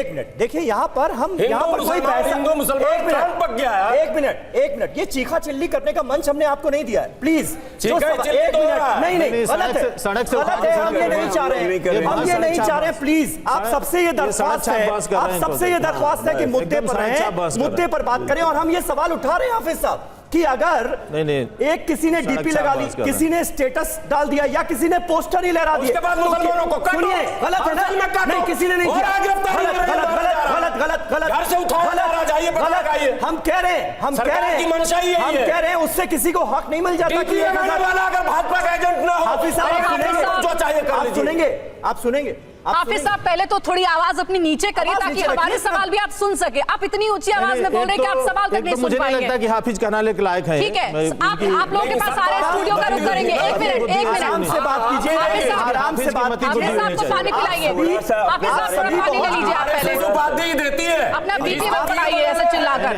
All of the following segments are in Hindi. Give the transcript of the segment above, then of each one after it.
मिनट देखिए, यहाँ पर हम कोई पैसा, एक मिनट, ये चीखा चिल्ली करने का मंच हमने आपको नहीं दिया है, प्लीज। नहीं, गलत है, हम ये नहीं चाह रहे हैं, प्लीज। आप सबसे ये दरख्वास्त है कि मुद्दे पर बात करें। और हम ये सवाल उठा रहे हैं हाफिज साहब कि अगर एक किसी ने डीपी लगा ली, किसी ने स्टेटस डाल दिया या किसी ने पोस्टर ही लहरा दिया, सुनिए, गलत है ना? नहीं, किसी ने नहीं किया, गलत। हम कह रहे हैं उससे किसी को हक नहीं मिल जाता कि भाजपा का एजेंट ना हो। हाफिज साहब आप सुनेंगे। हाफिज साहब पहले तो थोड़ी आवाज अपनी नीचे करिए ताकि हमारे सवाल भी आप सुन सके। आप इतनी ऊंची आवाज में बोल रहे हैं कि आप सवाल तक नहीं सुन पाएंगे। मुझे नहीं लगता कि हाफिज कहने के लायक है। ठीक है, आप लोगों के पास आ रहे हैं, स्टूडियो का रुख करेंगे। एक मिनट आराम से बात कीजिए, आराम से बात कीजिए। हाफिज साहब को पानी पिलाइए। हाफिज साहब थोड़ा पानी ले लीजिए आप पहले। बात ही देती है, अपना बीपी मत बढ़ाइए ऐसे चिल्लाकर।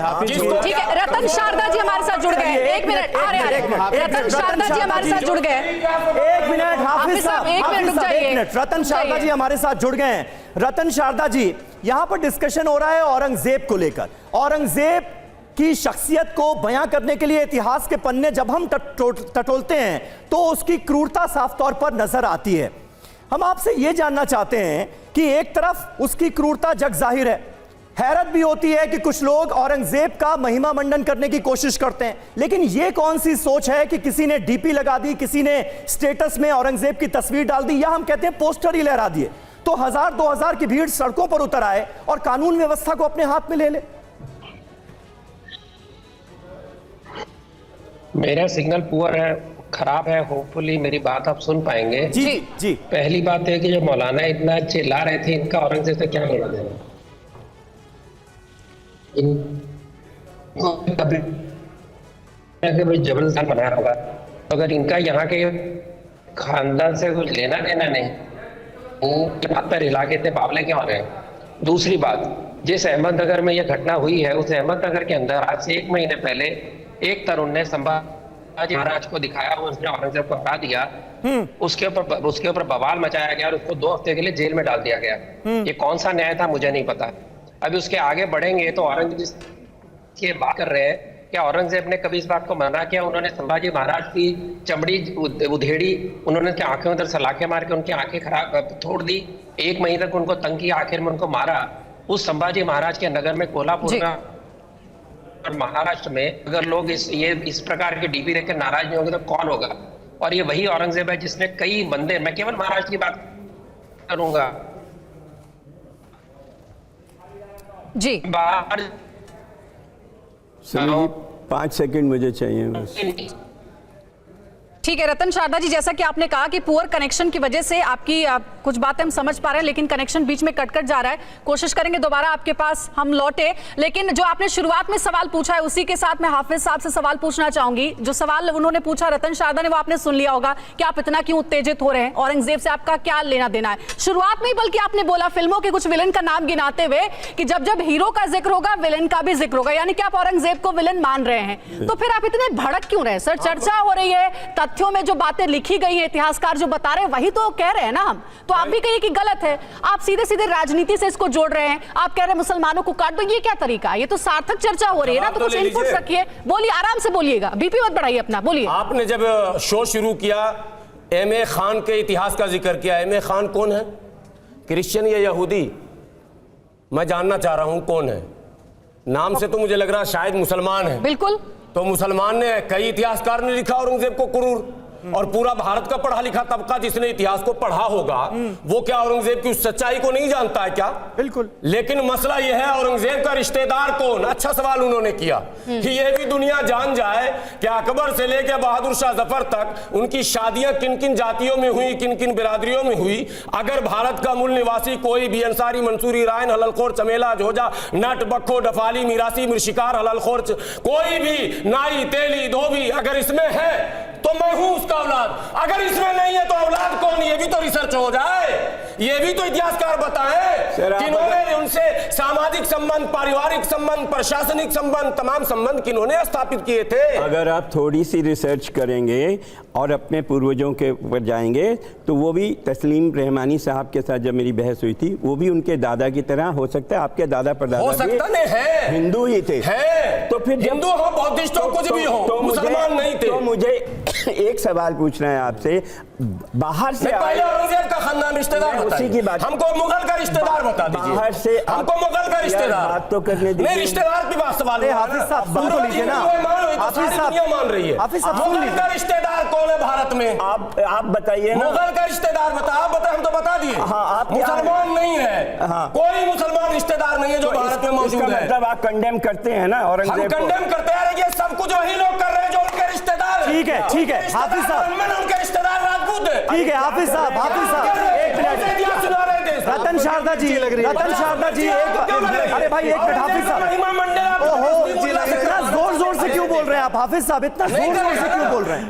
ठीक है, रतन शारदा जी हमारे साथ जुड़ गए। एक मिनट, आ रहे हैं रतन शारदा जी हमारे साथ जुड़ गए। एक मिनट हाफिज साहब, एक मिनट रुक जाइए। रतन शारदा जी हमारे साथ जुड़ गए हैं। रतन शारदा जी, यहां पर डिस्कशन हो रहा है औरंगजेब को लेकर। औरंगजेब की शख्सियत को बयां करने के लिए इतिहास के पन्ने जब हम टटोलते हैं तो उसकी क्रूरता साफ तौर पर नजर आती है। हम आपसे यह जानना चाहते हैं कि एक तरफ उसकी क्रूरता जग जाहिर है, हैरत भी होती है कि कुछ लोग औरंगजेब का महिमा मंडन करने की कोशिश करते हैं, लेकिन यह कौन सी सोच है कि किसी ने डीपी लगा दी, किसी ने स्टेटस में औरंगजेब की तस्वीर डाल दी, या हम कहते हैं पोस्टर ही लहरा दिए, तो 1000-2000 की भीड़ सड़कों पर उतर आए और कानून व्यवस्था को अपने हाथ में ले ले। मेरा सिग्नल पुअर है, खराब है, होपफुली मेरी बात आप सुन पाएंगे। जी। पहली बात है कि जो मौलाना इतना चिल्ला रहे थे, इनका औरंगजेब से क्या लेना देना? जबरदस्त बनाया होगा, अगर इनका यहाँ के खानदान से कुछ लेना देना नहीं, बात पर इलाके से बावले क्यों आ रहे हैं? दूसरी बात, जिस अहमदनगर में यह घटना हुई है, उस अहमदनगर के अंदर आज से 1 महीने पहले एक तरुण ने संभाजी महाराज को दिखाया, उसने औरंगजेब को हरा दिया, उसके ऊपर बवाल मचाया गया और उसको 2 हफ्ते के लिए जेल में डाल दिया गया। ये कौन सा न्याय था मुझे नहीं पता। अभी उसके आगे बढ़ेंगे तो औरंगजेब की बात कर रहे हैं, क्या औरंगजेब ने कभी इस बात को मना किया? उन्होंने संभाजी महाराज की चमड़ी उधेड़ी, उन्होंने आंखें उधर सलाखे मार के उनकी आंखें खराब तोड़ दी, 1 महीने तक उनको तंग किया, आखिर में उनको मारा। उस संभाजी महाराज के नगर में, कोल्हापुर में और महाराष्ट्र में अगर लोग इस प्रकार के डीपी देख कर नाराज नहीं होंगे तो कौन होगा? और ये वही औरंगजेब है जिसने कई मंदिर, मैं केवल महाराष्ट्र की बात करूंगा, जी बाहर 5 सेकंड मुझे चाहिए बस। ठीक है रतन शारदा जी, जैसा कि आपने कहा कि पुअर कनेक्शन की वजह से आपकी कुछ बातें हम समझ पा रहे हैं, लेकिन कनेक्शन बीच में कट जा रहा है। कोशिश करेंगे दोबारा आपके पास हम लौटे, लेकिन जो आपने शुरुआत में सवाल पूछा है उसी के साथ मैं हाफिज साहब से सवाल पूछना चाहूंगी। जो सवाल उन्होंने पूछा रतन शारदा ने, वो आपने सुन लिया होगा कि आप इतना क्यों उत्तेजित हो रहे हैं, औरंगजेब से आपका क्या लेना देना है। शुरुआत में बल्कि आपने बोला फिल्मों के कुछ विलन का नाम गिनाते हुए कि जब जब हीरो का जिक्र होगा विलन का भी जिक्र होगा, यानी कि आप औरंगजेब को विलन मान रहे हैं। तो फिर आप इतने भड़क क्यों रहे सर? चर्चा हो रही है, तथ्यों में जो बातें लिखी गई हैं, इतिहासकार जो बता रहे हैं वही तो कह रहे हैं ना हम, तो आप भी कहिए कि गलत है। आप सीधे सीधे राजनीति से इसको जोड़ रहे हैं, आप कह रहे हैं मुसलमानों को काट दो, ये क्या तरीका है? ये तो सार्थक चर्चा हो रही है ना, तो कुछ इनपुट रखिए, बोलिए, आराम से बोलिएगा, बीपी मत बढ़ाइए अपना, बोलिए। आपने जब शो शुरू किया, एम.ए. खान के इतिहास का जिक्र किया। एम.ए. खान कौन है? क्रिश्चियन या यहूदी? मैं जानना चाह रहा हूं कौन है। नाम से तो मुझे लग रहा है शायद मुसलमान है। बिल्कुल। तो मुसलमान ने, कई इतिहासकार ने लिखा औरंगजेब को क्रूर, और पूरा भारत का पढ़ा लिखा तबका जिसने इतिहास को पढ़ा होगा वो क्या औरंगजेब की उस सच्चाई को नहीं जानता है क्या? बिल्कुल। लेकिन मसला यह है औरंगजेब का रिश्तेदार कौन? अच्छा सवाल उन्होंने किया कि यह भी दुनिया जान जाए कि अकबर से लेकर बहादुर शाह जफर तक उनकी शादियां किन किन जातियों में हुई, किन किन बिरादरियों में हुई। अगर भारत का मूल निवासी कोई भी अंसारी, मंसूरी, रायन, हललखोर, चमेला, जोजा, नट, बक्खो, डफाली, मीरासी, मिर्शिकार, हललखोर, कोई भी नाई, तेली, धोबी अगर इसमें है तो मैं हूं उसका औलाद। अगर इसमें नहीं है तो औलाद कौन, ये भी तो रिसर्च हो जाए, ये भी तो इतिहासकार बताएं किन्होंने उनसे सामाजिक संबंध, पारिवारिक संबंध, प्रशासनिक संबंध, तमाम संबंध किन्होंने स्थापित किए थे। अगर आप थोड़ी सी रिसर्च करेंगे और अपने पूर्वजों के ऊपर जाएंगे तो वो भी तस्लीम रहमानी साहब के साथ जब मेरी बहस हुई थी, वो भी उनके दादा की तरह, हो सकता है आपके दादा परदादा हो सकता नहीं है, हिंदू ही थे, है तो फिर हिंदू हो, बौद्धिस्ट हो, कुछ भी हो, मुसलमान नहीं थे। तो मुझे एक सवाल पूछना है आपसे, बाहर से पहले औरंगजेब का खानदान रिश्तेदार उसी की बात, हमको मुगल का रिश्तेदार बता दीजिए, बाहर से हमको मुगल का रिश्तेदार बात तो करने दीजिए। नहीं, रिश्तेदार की बात सवाल हाफिज साहब सुन तो लीजिए ना, हाफिज साहब मान रही है। हाफिज साहब सुन मुगल लीजिए, का रिश्तेदार कौन है भारत में? आप बताइए ना। मुगल का रिश्तेदार बता, आप बता, हम तो बता दिए। हाँ, आप मुसलमान नहीं है, हाँ, कोई मुसलमान रिश्तेदार नहीं है जो भारत में मौजूद है। मतलब आप कंडेम करते हैं ना हम औरंगजेब को? कंडेम करते हैं, ये सब कुछ वही लोग कर रहे हैं जो उनके रिश्तेदार हैं। ठीक है, ठीक है, हाफिज साहब, उनके रिश्तेदार राजपूत है। ठीक है हाफिज साहब, एक मिनट, इतिहास सुना रहे थे। रतन शारदा जी, रतन शारदा जी, अरे भाई एक मिनट, हाफिज साहब, ओहो, इतना जोर जोर से क्यों बोल रहे हैं आप? हाफिज साहब इतना जोर जोर से क्यों बोल रहे हैं?